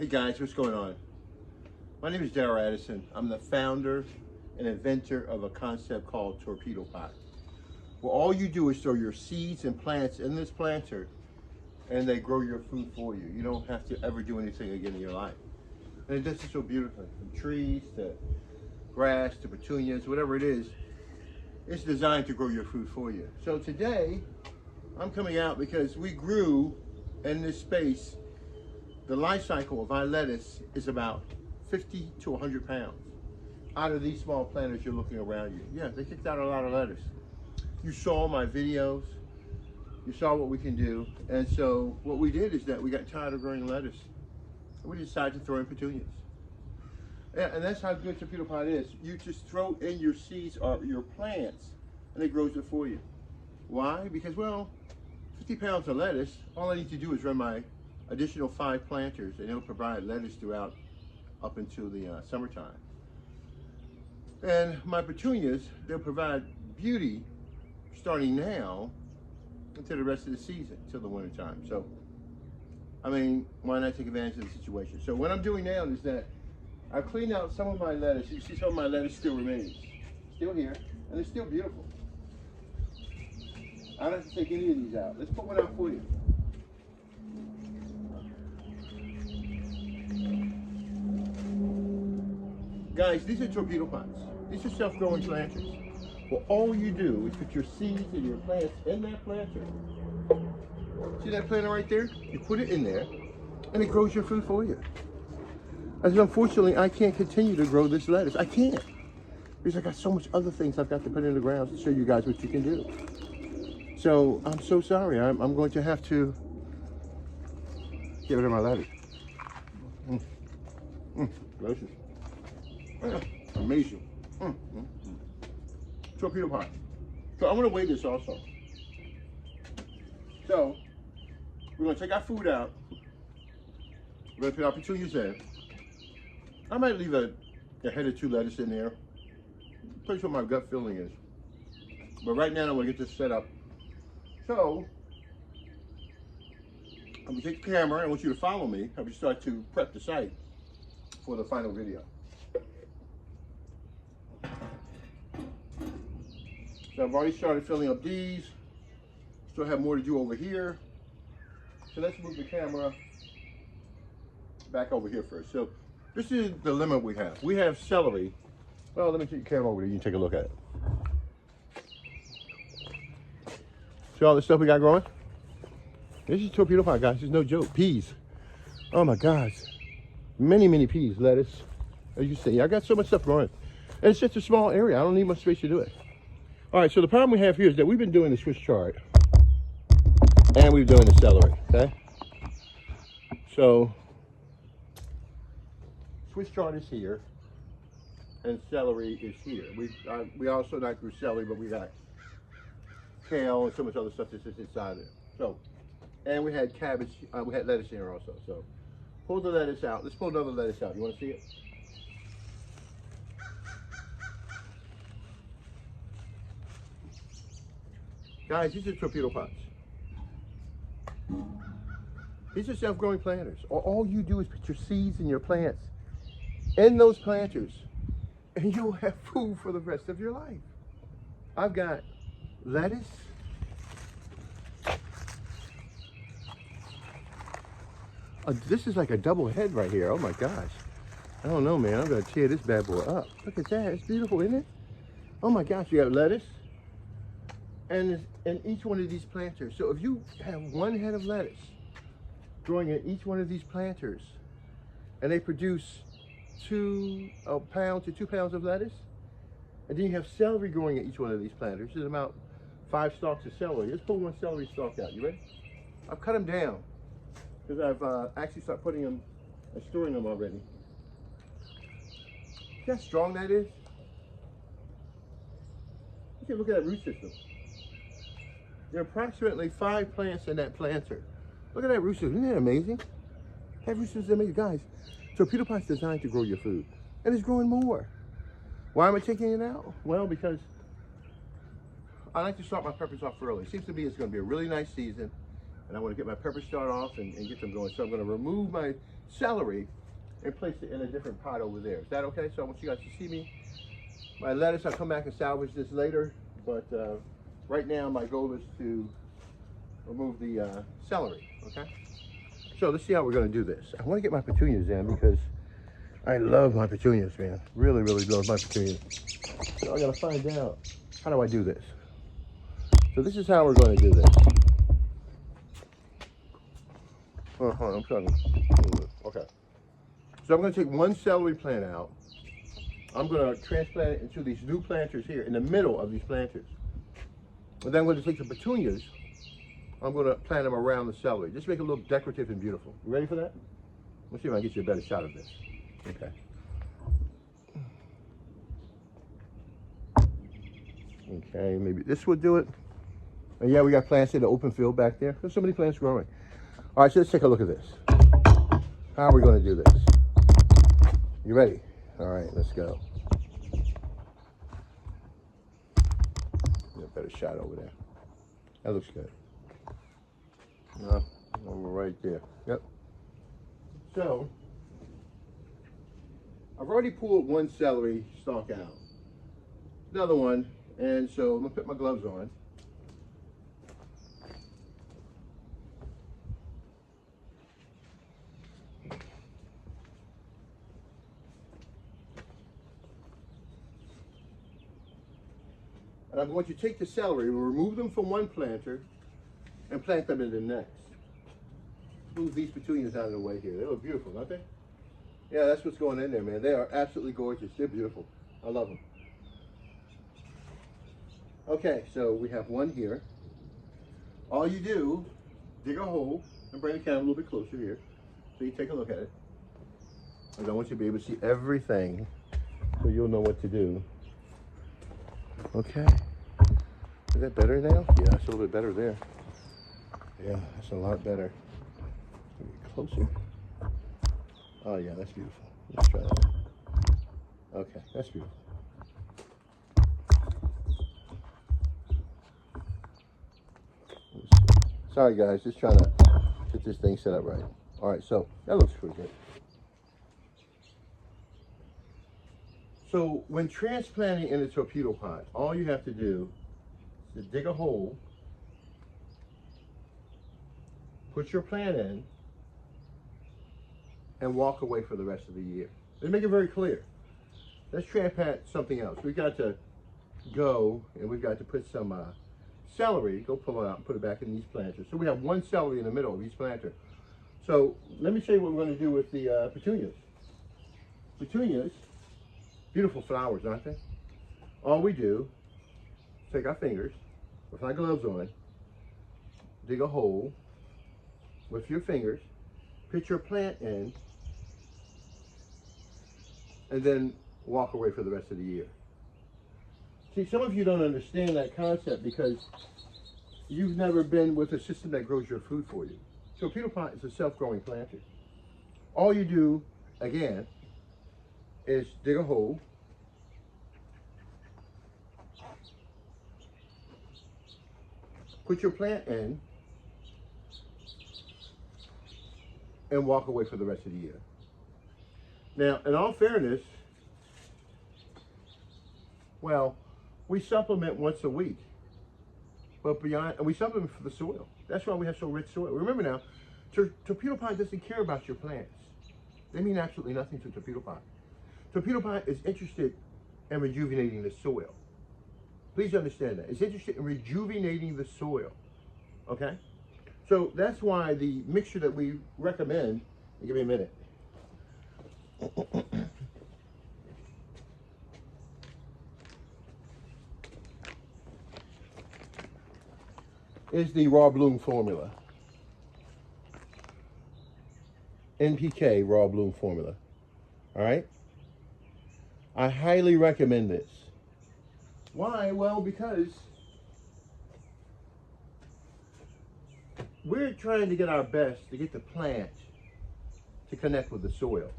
Hey guys, what's going on? My name is Darryl Addison. I'm the founder and inventor of a concept called Torpedopot. Well, all you do is throw your seeds and plants in this planter and they grow your food for you. You don't have to ever do anything again in your life. And it does it so beautifully. From trees to grass to petunias, whatever it is, it's designed to grow your food for you. So today, I'm coming out because we grew in this space. The life cycle of our lettuce is about 50 to 100 pounds. Out of these small planters you're looking around you. Yeah, they kicked out a lot of lettuce. You saw my videos, you saw what we can do, and so what we did is that we got tired of growing lettuce. And we decided to throw in petunias. And that's how good Torpedopot is. You just throw in your seeds or your plants, and it grows it for you. Why? Because, well, 50 pounds of lettuce, all I need to do is run my additional 5 planters, and it'll provide lettuce throughout up until the summertime. And my petunias, they'll provide beauty starting now until the rest of the season, till the winter time. So, I mean, why not take advantage of the situation? So what I'm doing now is that I've cleaned out some of my lettuce. You see some of my lettuce still remains. Still here, and it's still beautiful. I don't have to take any of these out. Let's put one out for you. Guys, these are Torpedopots. These are self-growing planters. Well, all you do is put your seeds and your plants in that planter. See that planter right there? You put it in there, and it grows your food for you. As unfortunately, I can't continue to grow this lettuce. I can't. Because I got so much other things I've got to put in the ground to show you guys what you can do. So, I'm so sorry. I'm going to have to get rid of my lettuce. Delicious. Amazing. Torpedopot. So I'm going to weigh this also. So we're going to take our food out. We're going to put our petunias in. I might leave a head or 2 lettuce in there. Pretty sure my gut feeling is. But right now I'm going to get this set up. So I'm going to take the camera. I want you to follow me. I'm going to start to prep the site for the final video. So I've already started filling up these. Still have more to do over here. So let's move the camera back over here first. So this is the limit we have. We have celery. Well, let me take your camera over there. You can take a look at it. See all the stuff we got growing? This is Torpedopot, guys. It's no joke. Peas. Oh my gosh. Many, many peas. Lettuce. As you see, I got so much stuff growing. And it's just a small area. I don't need much space to do it. All right, so the problem we have here is that we've been doing the Swiss chard and we're doing the celery, okay? So, Swiss chard is here and celery is here. We also not grew celery, but we got kale and so much other stuff that's just inside it. So, and we had cabbage, we had lettuce in here also. So, pull the lettuce out. Let's pull another lettuce out. You want to see it? Guys, these are Torpedopots. These are self-growing planters. All you do is put your seeds and your plants in those planters, and you'll have food for the rest of your life. I've got lettuce. This is like a double head right here. Oh my gosh. I don't know, man. I'm going to tear this bad boy up. Look at that. It's beautiful, isn't it? Oh my gosh. You got lettuce. And in each one of these planters. So if you have 1 head of lettuce growing in each one of these planters, and they produce a pound to 2 pounds of lettuce, and then you have celery growing in each one of these planters, there's about 5 stalks of celery. Let's pull 1 celery stalk out. You ready? I've cut them down because I've actually started putting them and storing them already. See how strong that is? You can look at that root system. There are approximately 5 plants in that planter. Look at that root system. Isn't that amazing? That root system is amazing. Guys, Torpedopot's designed to grow your food. And it's growing more. Why am I taking it out? Well, because I like to start my peppers off early. It seems to be it's going to be a really nice season. and I want to get my peppers start off and get them going. So I'm going to remove my celery and place it in a different pot over there. Is that okay? So I want you guys to see me. My lettuce, I'll come back and salvage this later, but right now my goal is to remove the celery, okay? So let's see how we're going to do this. I want to get my petunias in because I love my petunias, man. Really, really love my petunias. So I got to find out, how do I do this? So this is how we're going to do this. Hold on, I'm trying to, okay. So I'm going to take one celery plant out. I'm going to transplant it into these new planters here in the middle of these planters. And then I'm going to take the petunias. I'm going to plant them around the celery. Just make it look decorative and beautiful. You ready for that? Let's see if I can get you a better shot of this. Okay. Okay, maybe this would do it. And yeah, we got plants in the open field back there. There's so many plants growing. All right, so let's take a look at this. How are we going to do this? You ready? All right, let's go. Get a better shot over there. That looks good. Over right there. Yep. So, I've already pulled one celery stalk out. Another one. And so, I'm going to put my gloves on. And I'm going to take the celery and remove them from one planter and plant them in the next. Move these petunias out of the way here. They look beautiful, don't they? Yeah, that's what's going in there, man. They are absolutely gorgeous. They're beautiful. I love them. Okay, so we have one here. All you do, dig a hole and bring the camera a little bit closer here so you take a look at it. And I want you to be able to see everything so you'll know what to do. Okay. Is that better now? Yeah, it's a little bit better there. Yeah, that's a lot better. Get closer. Oh yeah, that's beautiful. Let's try that. Okay, that's beautiful. Sorry guys, just trying to get this thing set up right. All right, so that looks pretty good. So when transplanting in a torpedo pot, all you have to do is dig a hole, put your plant in, and walk away for the rest of the year. And make it very clear. Let's transplant something else. We've got to go and we've got to put some celery, go pull it out and put it back in these planters. So we have one celery in the middle of each planter. So let me show you what we're going to do with the petunias. Petunias, beautiful flowers, aren't they? All we do is take our fingers, with our gloves on, dig a hole with your fingers, put your plant in, and then walk away for the rest of the year. See, some of you don't understand that concept because you've never been with a system that grows your food for you. Torpedo pot is a self-growing planter. All you do, again, is dig a hole, put your plant in, and walk away for the rest of the year. Now, in all fairness, well, we supplement once a week, but beyond, and we supplement for the soil. That's why we have so rich soil. Remember now, torpedo pot doesn't care about your plants. They mean absolutely nothing to torpedo pot. Torpedo pot is interested in rejuvenating the soil. Please understand that. It's interested in rejuvenating the soil, okay? So that's why the mixture that we recommend, give me a minute. Is the raw bloom formula. NPK raw bloom formula. All right? I highly recommend this. Why? Well, because we're trying to get our best to get the plant to connect with the soil.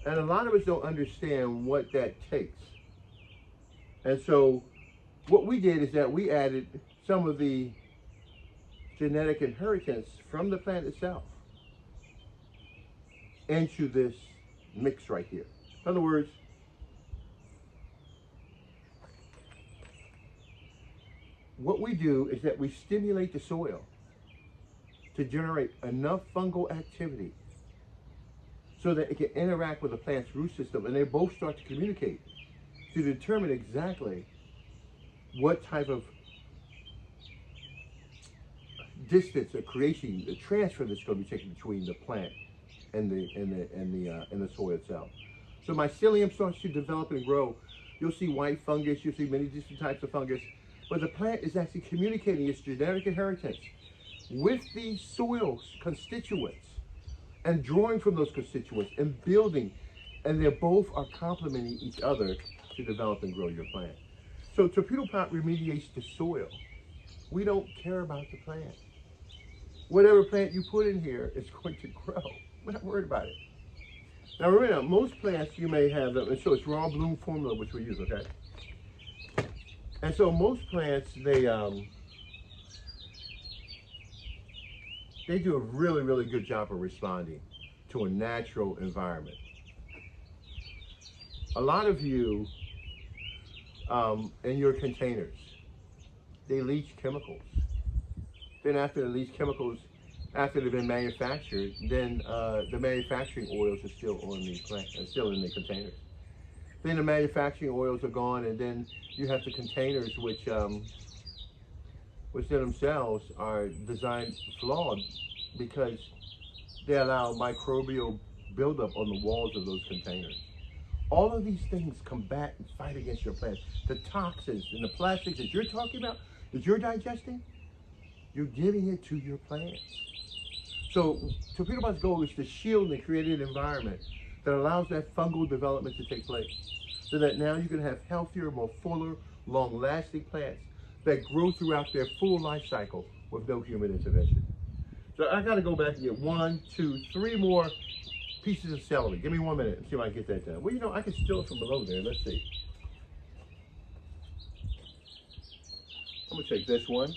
And a lot of us don't understand what that takes. And so what we did is that we added some of the genetic inheritance from the plant itself into this mix right here. In other words, what we do is that we stimulate the soil to generate enough fungal activity so that it can interact with the plant's root system, and they both start to communicate to determine exactly what type of distance or creation, the transfer that's going to be taken between the plant and the soil itself. So mycelium starts to develop and grow. You'll see white fungus, you'll see many different types of fungus, but the plant is actually communicating its genetic inheritance with the soil's constituents and drawing from those constituents and building, and they both are complementing each other to develop and grow your plant. So Torpedopot remediates the soil. We don't care about the plant. Whatever plant you put in here is going to grow. We're not worried about it. Now remember, most plants you may have, and so it's raw bloom formula which we use, okay? And so most plants, they do a really, really good job of responding to a natural environment. A lot of you, in your containers, they leach chemicals. Then after they leach chemicals, after they've been manufactured, then the manufacturing oils are still on the plant, still in the containers. Then the manufacturing oils are gone, and then you have the containers which they themselves are designed flawed because they allow microbial buildup on the walls of those containers. All of these things combat and fight against your plants. The toxins and the plastics that you're talking about, that you're digesting, you're giving it to your plants. So Torpedopot's goal is to shield and create an environment that allows that fungal development to take place, so that now you can have healthier, more fuller, long-lasting plants that grow throughout their full life cycle with no human intervention. So I gotta go back and get 1, 2, 3 more pieces of celery. Give me 1 minute and see if I can get that done. Well, you know, I can steal it from below there. Let's see. I'm gonna take this one.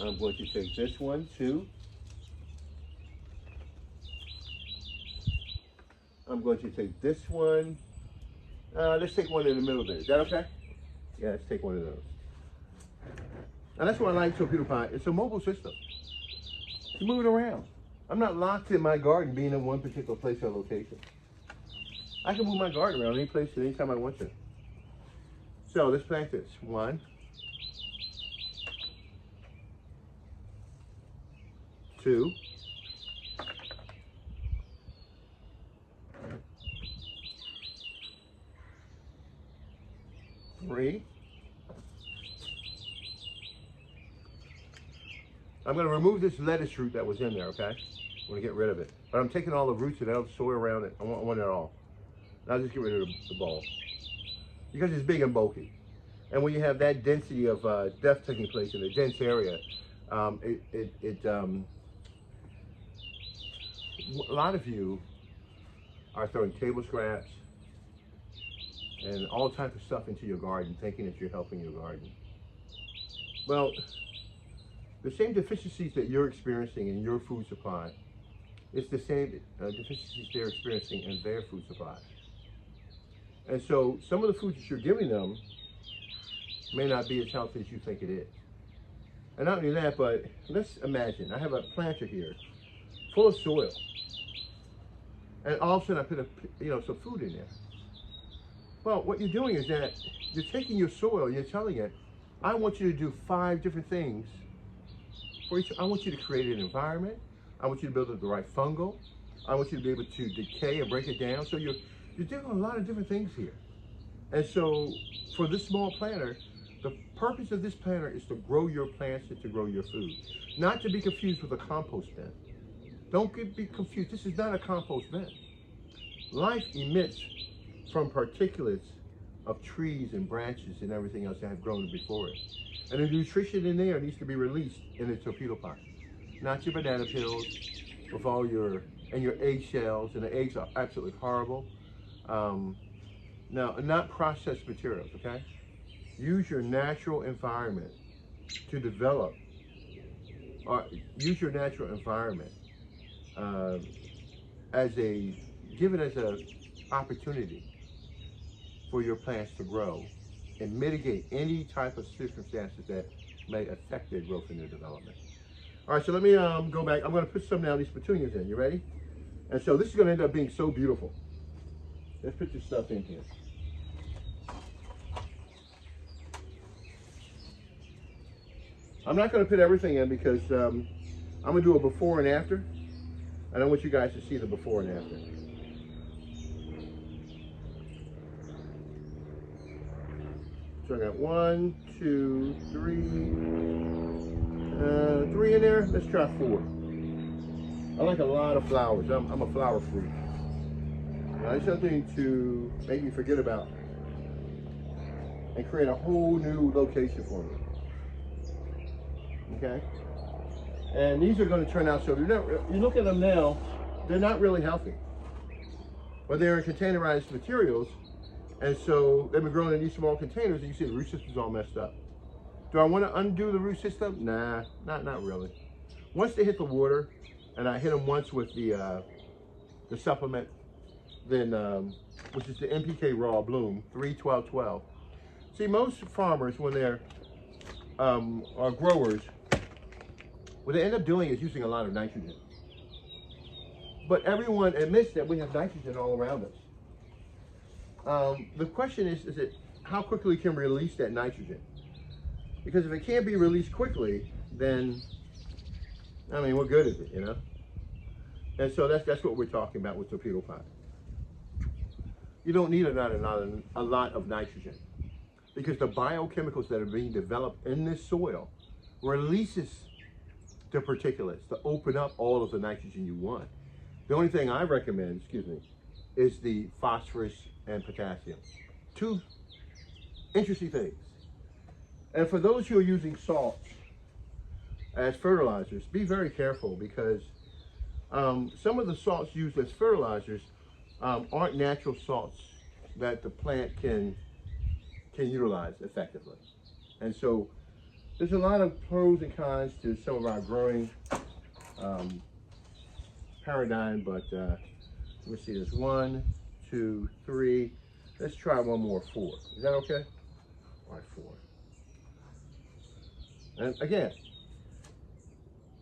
I'm going to take this one, 2. I'm going to take this one. Let's take one in the middle there. Is that okay? Yeah, let's take one of those. And that's why I like Torpedopot. It's a mobile system. You move it around. I'm not locked in my garden being in one particular place or location. I can move my garden around any place at any time I want to. So let's plant this. 1, 2, 3. I'm going to remove this lettuce root that was in there, okay? I'm going to get rid of it. But I'm taking all the roots and all the soil around it. I want it all. I'll just get rid of the bulb, because it's big and bulky. And when you have that density of death taking place in a dense area, a lot of you are throwing table scraps and all types of stuff into your garden, thinking that you're helping your garden. Well, the same deficiencies that you're experiencing in your food supply, it's the same deficiencies they're experiencing in their food supply. And so some of the foods that you're giving them may not be as healthy as you think it is. And not only that, but let's imagine, I have a planter here full of soil. And all of a sudden I put some food in there. Well, what you're doing is that you're taking your soil and you're telling it, I want you to do 5 different things for each. I want you to create an environment. I want you to build up the right fungal. I want you to be able to decay and break it down. So you're doing a lot of different things here. And so for this small planter, the purpose of this planter is to grow your plants and to grow your food. Not to be confused with a compost bin. Don't be confused. This is not a compost bin. Life emits from particulates of trees and branches and everything else that have grown before it. And the nutrition in there needs to be released in the Torpedopot. Not your banana peels with all your egg shells, and the eggs are absolutely horrible. Now, not processed materials, okay? use your natural environment to develop, or use your natural environment give it as a opportunity for your plants to grow and mitigate any type of circumstances that may affect their growth and their development. All right, so let me go back. I'm going to put some now of these petunias in. You ready? And so this is going to end up being so beautiful. Let's put this stuff in here. I'm not going to put everything in because I'm going to do a before and after. And I want you guys to see the before and after. So I got 1, 2, 3, 3 in there. Let's try 4. I like a lot of flowers. I'm a flower freak. It's something to make me forget about and create a whole new location for me. Okay? And these are going to turn out, so you look at them now, they're not really healthy. But they're in containerized materials, and so they've been grown in these small containers, and you see the root system's all messed up. Do I want to undo the root system? Nah, not really. Once they hit the water, and I hit them once with the supplement, then which is the NPK Raw Bloom 3-12-12. See, most farmers, when they're are growers, what they end up doing is using a lot of nitrogen. But everyone admits that we have nitrogen all around us. The question is it how quickly can we release that nitrogen? Because if it can't be released quickly, then I mean, what good is it, you know? And so that's what we're talking about with Torpedopot. You don't need a lot of nitrogen because the biochemicals that are being developed in this soil releases the particulates to open up all of the nitrogen you want. The only thing I recommend, is the phosphorus and potassium. 2 interesting things. And for those who are using salts as fertilizers, be very careful because some of the salts used as fertilizers aren't natural salts that the plant can utilize effectively. And so there's a lot of pros and cons to some of our growing paradigm, but let me see, there's 1, 2, 3. Let's try one more, 4. Is that okay? All right, 4. And again,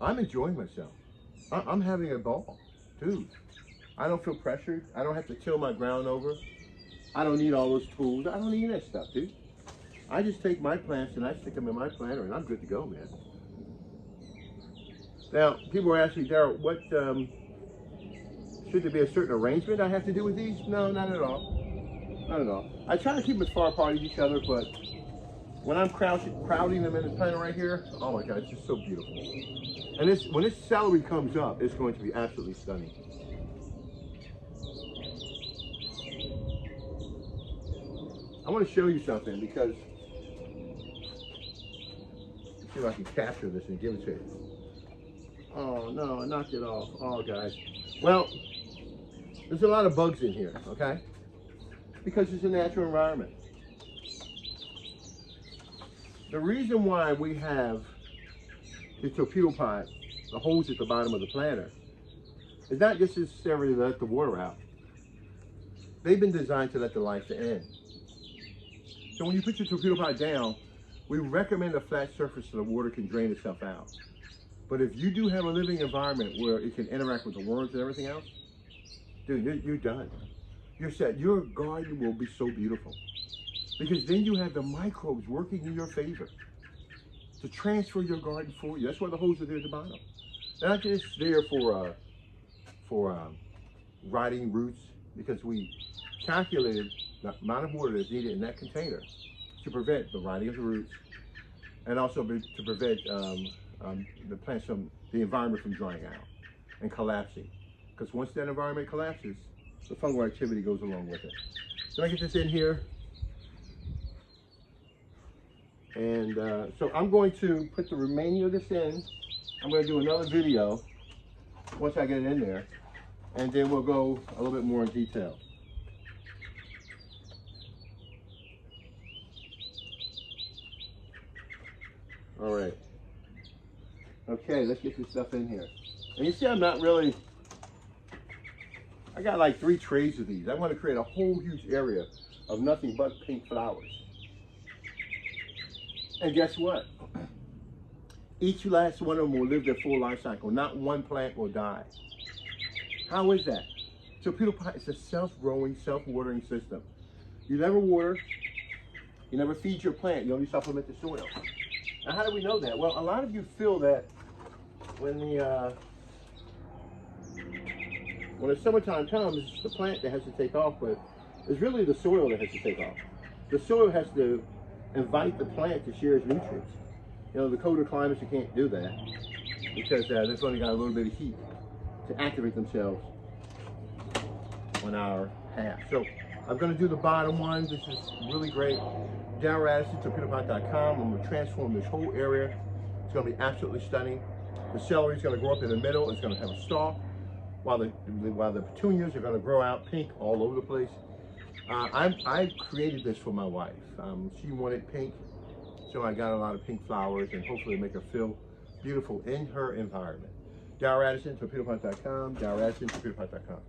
I'm enjoying myself. I'm having a ball, dude. I don't feel pressured. I don't have to till my ground over. I don't need all those tools. I don't need that stuff, dude. I just take my plants and I stick them in my planter and I'm good to go, man. Now, people are asking, Daryl, what, should there be a certain arrangement I have to do with these? No, not at all. Not at all. I try to keep them as far apart as each other, but when I'm crowding them in this planter right here, oh my God, it's just so beautiful. And when this celery comes up, it's going to be absolutely stunning. I want to show you something because, let's see if I can capture this and give it to you. Oh no, I knocked it off. Oh guys. Well, there's a lot of bugs in here, okay? Because it's a natural environment. The reason why we have the Torpedopot, the holes at the bottom of the planter, is not just necessarily to let the water out. They've been designed to let the life in. So when you put your Torpedopot down, we recommend a flat surface so the water can drain itself out. But if you do have a living environment where it can interact with the worms and everything else, dude, you're done. You're set. Your garden will be so beautiful. Because then you have the microbes working in your favor to transfer your garden for you. That's why the holes are there at the bottom. They're not just there for rotting roots, because we calculated the amount of water that's needed in that container to prevent the rotting of the roots and also to prevent the environment from drying out and collapsing. Because once that environment collapses, the fungal activity goes along with it. So I get this in here. And so I'm going to put the remaining of this in. I'm going to do another video once I get it in there. And then we'll go a little bit more in detail. All right. Okay, let's get this stuff in here. And you see I'm not really, I got like 3 trays of these. I want to create a whole huge area of nothing but pink flowers. And guess what? Each last one of them will live their full life cycle. Not one plant will die. How is that? Torpedopot is a self-growing, self-watering system. You never water, you never feed your plant, you only supplement the soil. Now how do we know that? Well, a lot of you feel that when the summertime comes, it's the plant that has to take off, but it's really the soil that has to take off. The soil has to invite the plant to share its nutrients. You know, the colder climates, you can't do that because they've only got a little bit of heat to activate themselves on our path. So I'm going to do the bottom one. This is really great. Down Radisson, Torpedopot.com. I'm going to transform this whole area. It's going to be absolutely stunning. The celery is going to grow up in the middle. It's going to have a stalk, while the petunias are going to grow out pink all over the place. I created this for my wife. She wanted pink, so I got a lot of pink flowers and hopefully make her feel beautiful in her environment. Down Radisson, Torpedopot.com. Down Radisson, Torpedopot.com.